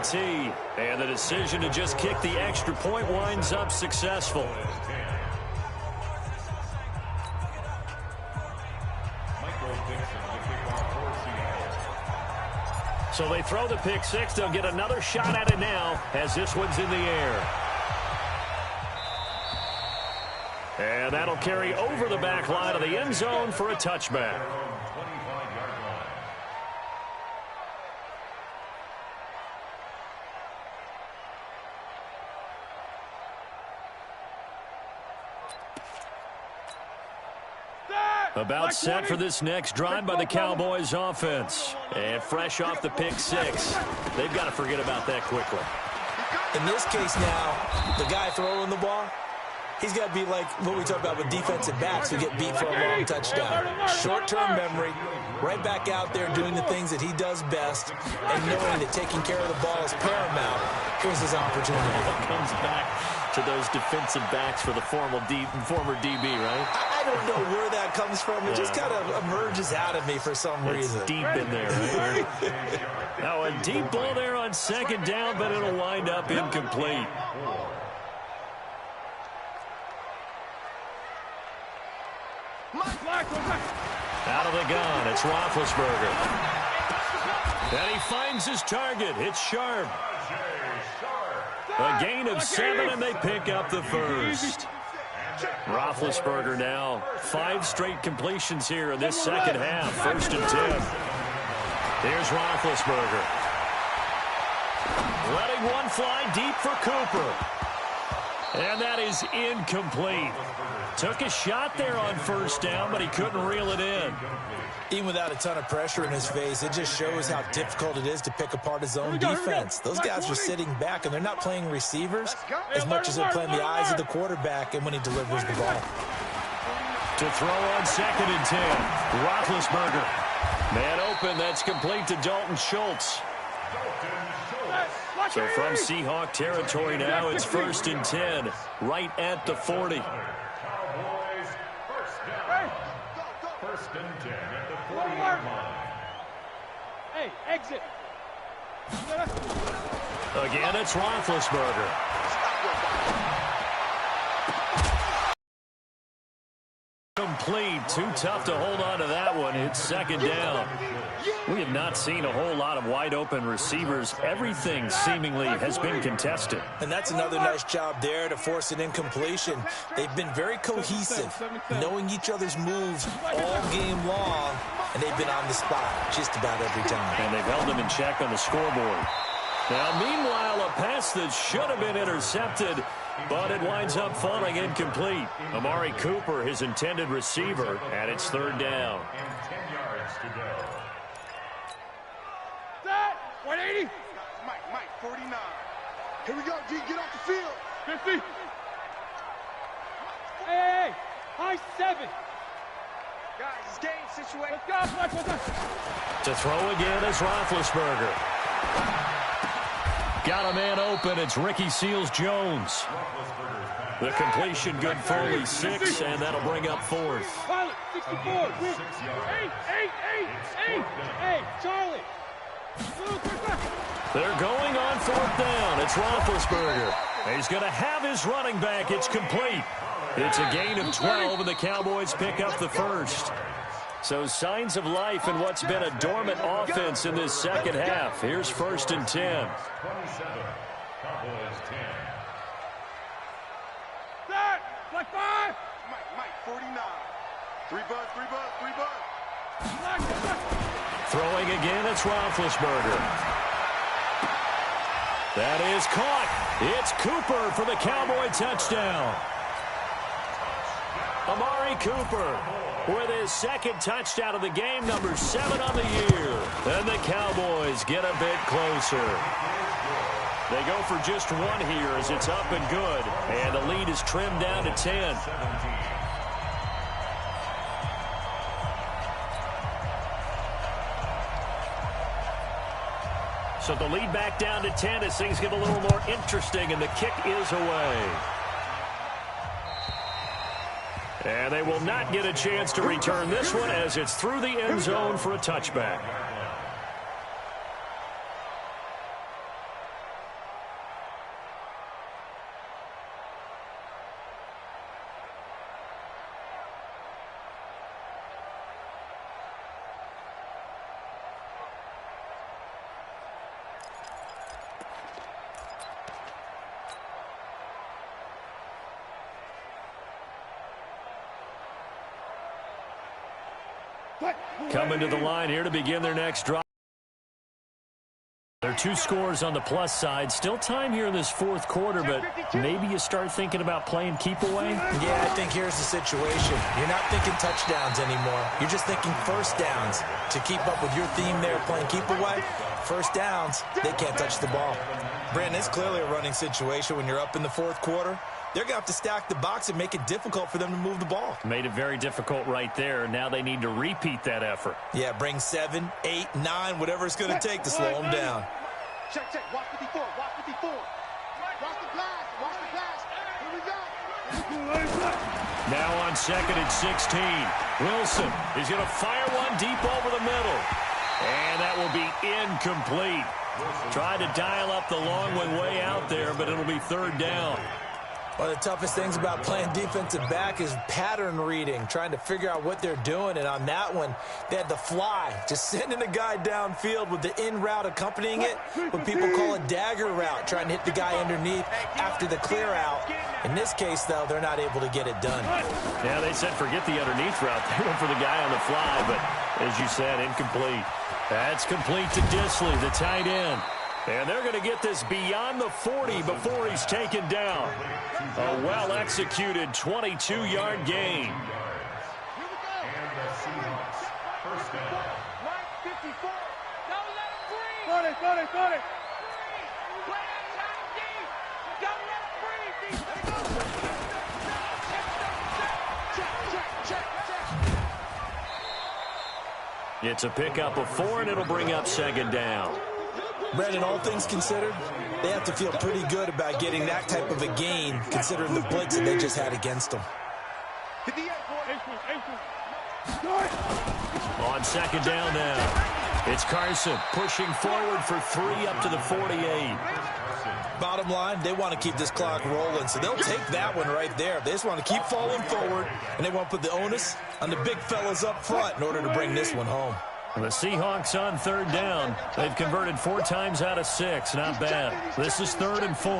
PAT. And the decision to just kick the extra point winds up successful. So they throw the pick six. They'll get another shot at it now as this one's in the air. And that'll carry over the back line of the end zone for a touchback. About set for this next drive by the Cowboys offense. And fresh off the pick six. They've got to forget about that quickly. In this case now, the guy throwing the ball, he's got to be like what we talk about with defensive backs who get beat for a long touchdown. Short-term memory, right back out there doing the things that he does best, and knowing that taking care of the ball is paramount. Here's his opportunity. Comes back to those defensive backs for the former DB, right? I don't know where that comes from. It just kind of emerges out of me for some reason. It's deep in there, right? Now a deep ball there on second down, but it'll wind up incomplete. Out of the gun, it's Roethlisberger. And he finds his target. It's Sharp. A gain of 7, and they pick up the first. Roethlisberger now 5 straight completions here in this second half. 1st and 10. Here's Roethlisberger. Letting one fly deep for Cooper. And that is incomplete. Took a shot there on 1st down, but he couldn't reel it in. Even without a ton of pressure in his face, it just shows how difficult it is to pick apart his own defense. Those guys are sitting back, and they're not playing receivers as much as they're playing the eyes of the quarterback and when he delivers the ball. To throw on 2nd and 10, Roethlisberger. Man open, that's complete to Dalton Schultz. So from Seahawk territory now, it's 1st and 10, right at the 40. First and 10 at the 40-yard line. Hey, exit. Again, it's Roethlisberger. Complete. Too tough to hold on to that one. It's 2nd down. We have not seen a whole lot of wide-open receivers. Everything seemingly has been contested. And that's another nice job there to force an incompletion. They've been very cohesive, knowing each other's moves all game long, and they've been on the spot just about every time. And they've held them in check on the scoreboard. Now, meanwhile, a pass that should have been intercepted, but it winds up falling incomplete. Amari Cooper, his intended receiver, and it's 3rd down. And 10 yards to go. 180. Mike, 49. Here we go, D. Get off the field. 50. Hey, high 7. Guys, it's game situation. Let's go. To throw again is Roethlisberger. Got a man open. It's Ricky Seals-Jones. The completion good for only 6, and that'll bring up 4th. Pilot, 64. 8. Hey, Charlie. They're going on 4th down. It's Roethlisberger. He's going to have his running back. It's complete. It's a gain of 12, and the Cowboys pick up the first. So signs of life in what's been a dormant offense in this second half. Here's 1st and 10. 27. Cowboys 10. Set. Black 5. Mike, 49. 3 buds. Throwing again, it's Roethlisberger. That is caught. It's Cooper for the Cowboy touchdown. Amari Cooper with his 2nd touchdown of the game, number 7 on the year. And the Cowboys get a bit closer. They go for just 1 here as it's up and good. And the lead is trimmed down to 10. So the lead back down to 10 as things get a little more interesting, and the kick is away. And they will not get a chance to return this one as it's through the end zone for a touchback. Coming to the line here to begin their next drive. There are 2 scores on the plus side. Still time here in this fourth quarter, but maybe you start thinking about playing keep away? Yeah, I think here's the situation. You're not thinking touchdowns anymore. You're just thinking first downs. To keep up with your theme there, playing keep away, first downs, they can't touch the ball. Brandon, it's clearly a running situation when you're up in the fourth quarter. They're going to have to stack the box and make it difficult for them to move the ball. Made it very difficult right there. Now they need to repeat that effort. Yeah, bring 7, 8, 9, whatever it's going to take to slow them down. Check. Watch 54. Watch 54. Watch the pass. Watch the pass. Here we go. Now on 2nd and 16. Wilson is going to fire one deep over the middle. And that will be incomplete. Tried to dial up the long one way out there, but it'll be 3rd down. One of the toughest things about playing defensive back is pattern reading, trying to figure out what they're doing. And on that one, they had the fly, just sending a guy downfield with the in route accompanying it, what people call a dagger route, trying to hit the guy underneath after the clear out. In this case, though, they're not able to get it done. Yeah, they said forget the underneath route. They went for the guy on the fly, but as you said, incomplete. That's complete to Disley, the tight end. And they're going to get this beyond the 40 before he's taken down. A well-executed 22-yard gain. Here we go. And the Seahawks, first down. 54. Don't let him breathe. Got it. Play outside deep. Don't let him breathe. Check. It's a pickup of 4, and it'll bring up 2nd down. Brandon, all things considered, they have to feel pretty good about getting that type of a gain, considering the blitz that they just had against them. On 2nd down now, it's Carson pushing forward for 3 up to the 48. Bottom line, they want to keep this clock rolling, so they'll take that one right there. They just want to keep falling forward, and they want to put the onus on the big fellas up front in order to bring this one home. The Seahawks on 3rd down. They've converted 4 times out of 6. Not bad. This is 3rd and 4.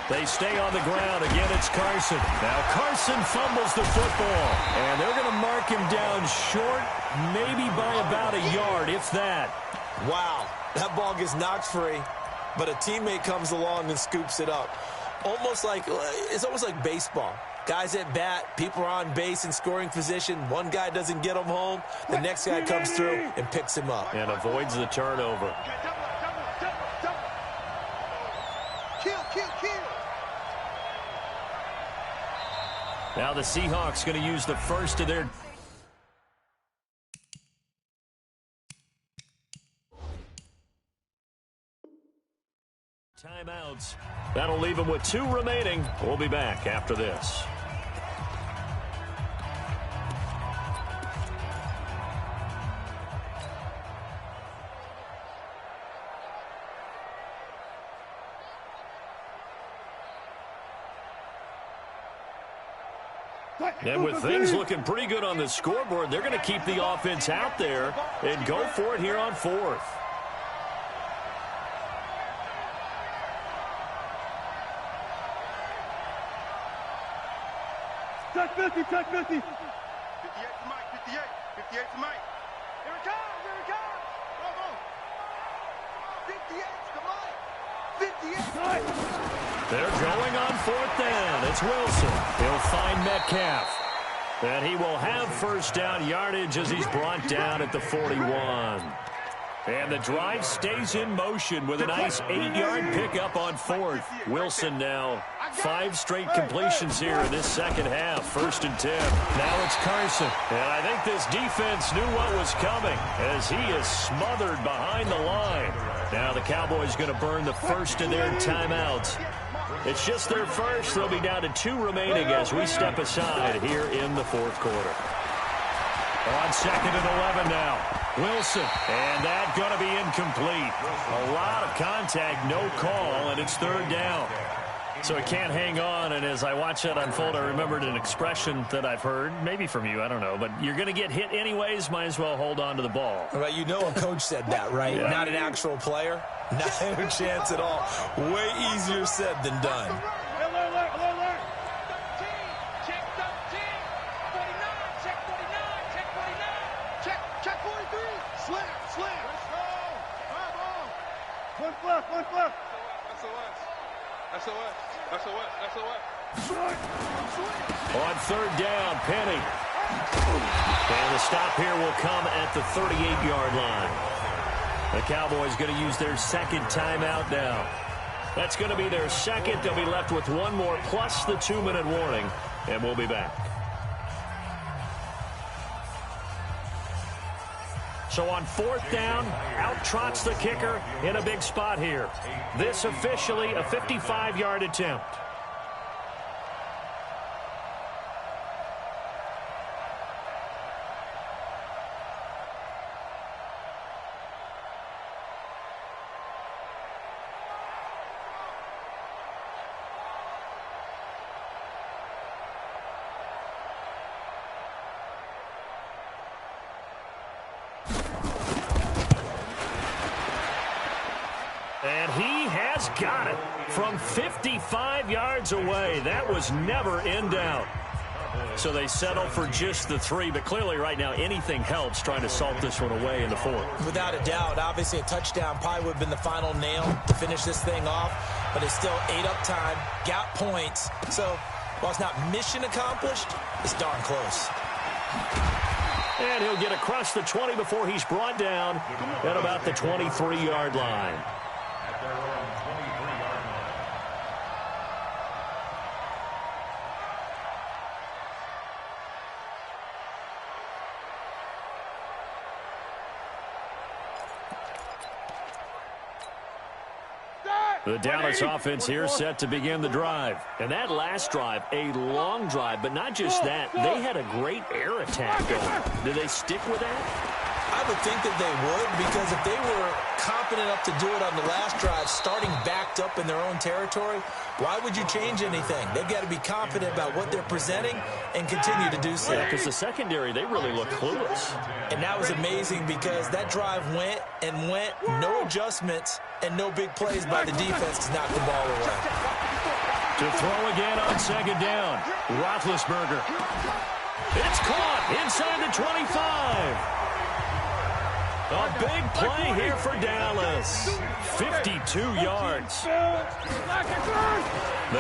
They stay on the ground. Again, it's Carson. Now Carson fumbles the football. And they're going to mark him down short, maybe by about a yard, if that. Wow, that ball gets knocked free, but a teammate comes along and scoops it up. It's almost like baseball. Guys at bat, people are on base in scoring position. One guy doesn't get him home. The next guy comes through and picks him up. And avoids the turnover. Kill. Now the Seahawks going to use the first of their timeouts. That'll leave them with 2 remaining. We'll be back after this. And with things looking pretty good on the scoreboard, they're going to keep the offense out there and go for it here on 4th. Check 50. 58 to Mike. 58 to Mike. Here it comes. Come on. 58 to Mike. 58. They're going on 4th down. It's Wilson. He'll find Metcalf. And he will have first down yardage as he's brought down at the 41. And the drive stays in motion with a nice 8-yard pickup on 4th. Wilson now 5 straight completions here in this second half. 1st and 10. Now it's Carson. And I think this defense knew what was coming as he is smothered behind the line. Now the Cowboys going to burn the first of their timeouts. It's just their first. They'll be down to 2 remaining as we step aside here in the 4th quarter. On 2nd and 11 now. Wilson, and that's going to be incomplete. A lot of contact, no call, and it's 3rd down. So he can't hang on, and as I watch that unfold, I remembered an expression that I've heard, maybe from you, I don't know, but you're going to get hit anyways, might as well hold on to the ball. Well, you know a coach said that, right? Yeah. Not an actual player. Not a chance at all. Way easier said than done. Check 13. Check 49. Check 49. Check On third down, Penny. And the stop here will come at the 38-yard line. The Cowboys going to use their second timeout now. That's going to be their second. They'll be left with one more plus the 2-minute warning, and we'll be back. So on fourth down, out trots the kicker in a big spot here. This officially a 55-yard attempt. And he has got it from 55 yards away. That was never in doubt. So they settle for just the 3, but clearly right now anything helps trying to salt this one away in the 4th. Without a doubt, obviously a touchdown probably would have been the final nail to finish this thing off, but it's still ate up time, got points. So while it's not mission accomplished, it's darn close. And he'll get across the 20 before he's brought down at about the 23-yard line. The Dallas offense here set to begin the drive. And that last drive, a long drive, but not just that. They had a great air attack going. Do they stick with that? I would think that they would, because if they were confident enough to do it on the last drive, starting backed up in their own territory, why would you change anything? They've got to be confident about what they're presenting and continue to do so. Yeah, because the secondary, they really look clueless. And that was amazing because that drive went and went, no adjustments, and no big plays by the defense to knock the ball away. To throw again on second down, Roethlisberger. It's caught inside the 25. A big play here for Dallas. 52 yards. They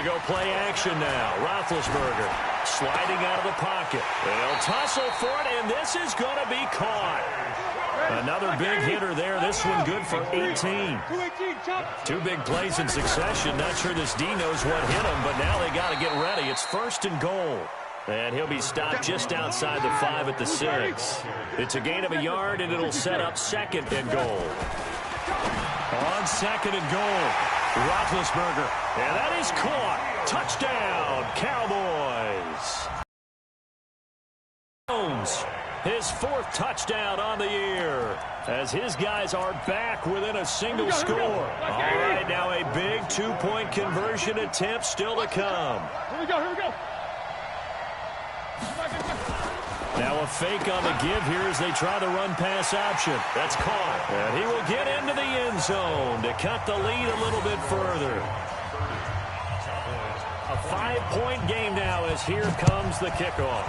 go play action now. Roethlisberger sliding out of the pocket. They'll tussle for it, and this is going to be caught. Another big hitter there. This one good for 18. 2 big plays in succession. Not sure this D knows what hit him, but now they got to get ready. It's 1st and goal. And he'll be stopped just outside the 5 at the 6. It's a gain of a yard, and it'll set up 2nd and goal. On 2nd and goal, Roethlisberger. And that is caught. Touchdown, Cowboys. Jones, his 4th touchdown on the year, as his guys are back within a single score. All right, now a big 2-point conversion attempt still to come. Here we go. Now a fake on the give here as they try the run-pass option. That's caught. And he will get into the end zone to cut the lead a little bit further. A 5-point game now as here comes the kickoff.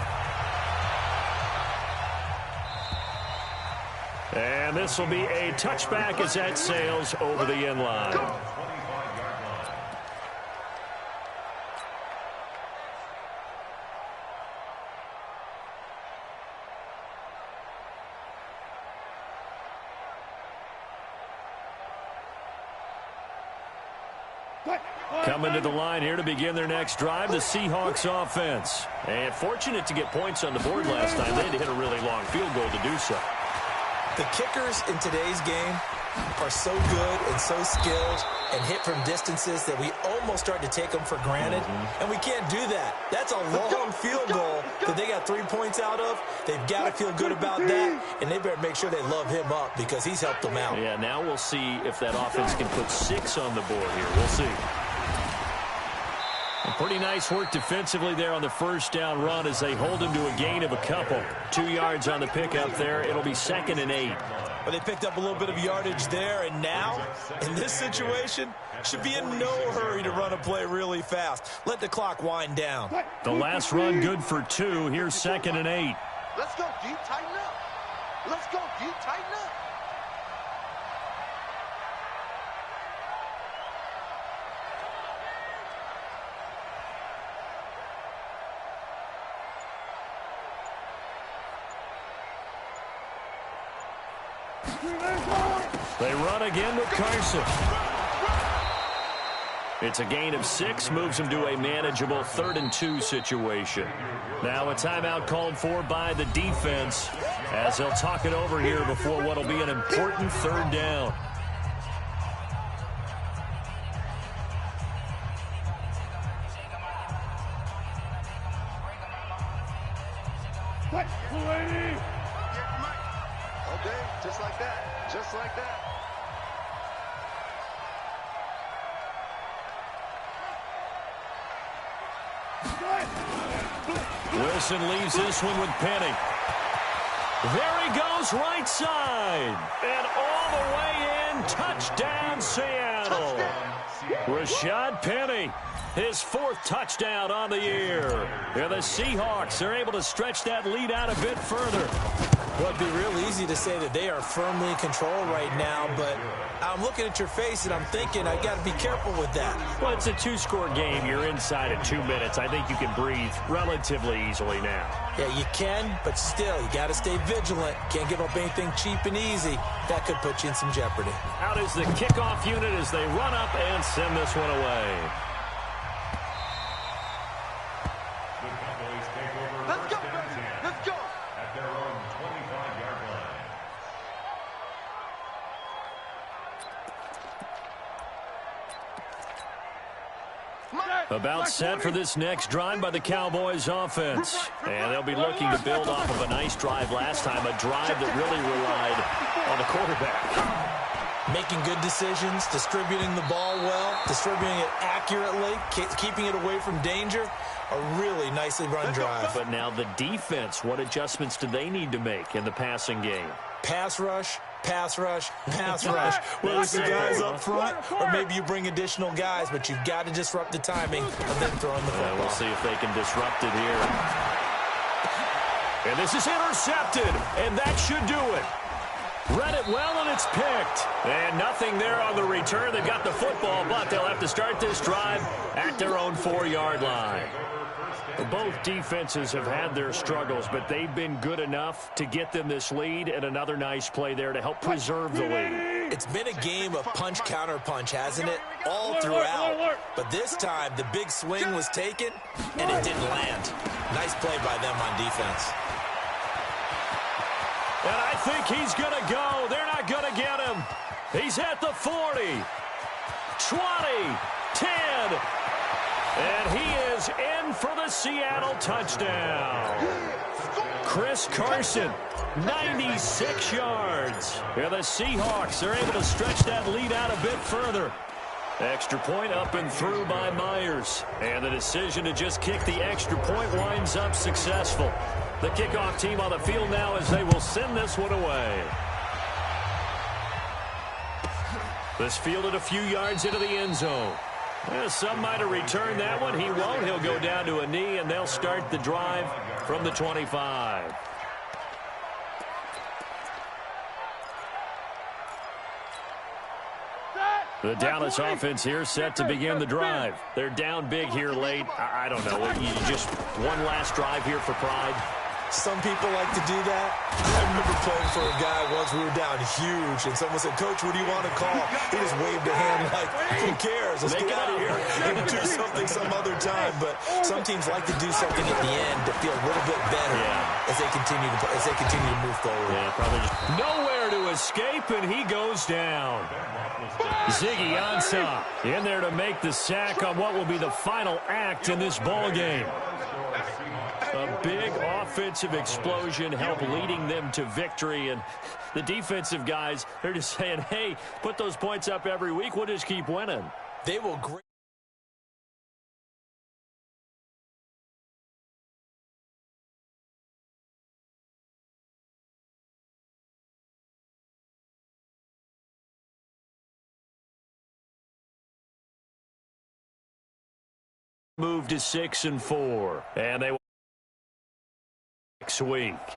And this will be a touchback as that sails over the end line. Coming to the line here to begin their next drive, the Seahawks offense. And fortunate to get points on the board last time. They had to hit a really long field goal to do so. The kickers in today's game are so good and so skilled and hit from distances that we almost start to take them for granted. And we can't do that. That's a long field goal that they got 3 points out of. They've got to feel good about that, and they better make sure they love him up because he's helped them out. Yeah, now we'll see if that offense can put 6 on the board here. We'll see. Pretty nice work defensively there on the first down run as they hold him to a gain of a couple. 2 yards on the pickup there. It'll be 2nd and 8. But they picked up a little bit of yardage there, and now, in this situation, should be in no hurry to run a play really fast. Let the clock wind down. The last run good for 2. Here's 2nd and 8. Let's go, D. Tighten up. Let's go, D. Tighten up. They run again with Carson. It's a gain of 6, moves him to a manageable 3rd and 2 situation. Now a timeout called for by the defense as they'll talk it over here before what will be an important 3rd down. Okay, just like that. Just like that. Wilson leaves this one with Penny. There he goes, right side. And all the way in, touchdown Seattle. Rashad Penny, his 4th touchdown on the year. And the Seahawks are able to stretch that lead out a bit further. Well, it'd be real easy to say that they are firmly in control right now, but I'm looking at your face and I'm thinking I got to be careful with that. Well, it's a 2-score game. You're inside of 2 minutes. I think you can breathe relatively easily now. Yeah, you can, but still, you got to stay vigilant. Can't give up anything cheap and easy. That could put you in some jeopardy. Out is the kickoff unit as they run up and send this one away. Let's go, baby. Let's go. At their own 25-yard line. About set for this next drive by the Cowboys offense. And they'll be looking to build off of a nice drive last time, a drive that really relied on the quarterback. Making good decisions, distributing the ball well, distributing it accurately, keeping it away from danger. A really nicely run drive. But now the defense, what adjustments do they need to make in the passing game? Pass rush, pass rush, pass rush. Whether it's the guys up front or maybe you bring additional guys, but you've got to disrupt the timing of them throwing the football. We'll see if they can disrupt it here. And this is intercepted, and that should do it. Read it well, and it's picked. And nothing there on the return. They got the football, but they'll have to start this drive at their own 4-yard line. Both defenses have had their struggles, but they've been good enough to get them this lead, and another nice play there to help preserve the lead. It's been a game of punch-counter-punch, hasn't it? All throughout. But this time, the big swing was taken, and it didn't land. Nice play by them on defense. And I think he's going to go. They're not going to get him. He's at the 40, 20, 10. And he is in for the Seattle touchdown. Chris Carson, 96 yards. And the Seahawks are able to stretch that lead out a bit further. Extra point up and through by Myers. And the decision to just kick the extra point winds up successful. The kickoff team on the field now as they will send this one away. This fielded a few yards into the end zone. Some might have returned that one. He won't. He'll go down to a knee, and they'll start the drive from the 25. The Dallas offense here set to begin the drive. They're down big here late. I don't know. You just one last drive here for pride. Some people like to do that. I remember playing for a guy once. We were down huge, and someone said, "Coach, what do you want to call?" He just waved a hand like, "Who cares? Let's get out of here and do something some other time." But some teams like to do something at the end to feel a little bit better as they continue to move forward. Yeah, probably just nowhere to escape, and he goes down. Ziggy Ansah in there to make the sack on what will be the final act in this ball game. A big offensive explosion helped leading them to victory, and the defensive guys, they're just saying, hey, put those points up every week, we'll just keep winning. They will move to 6-4, and they will next week.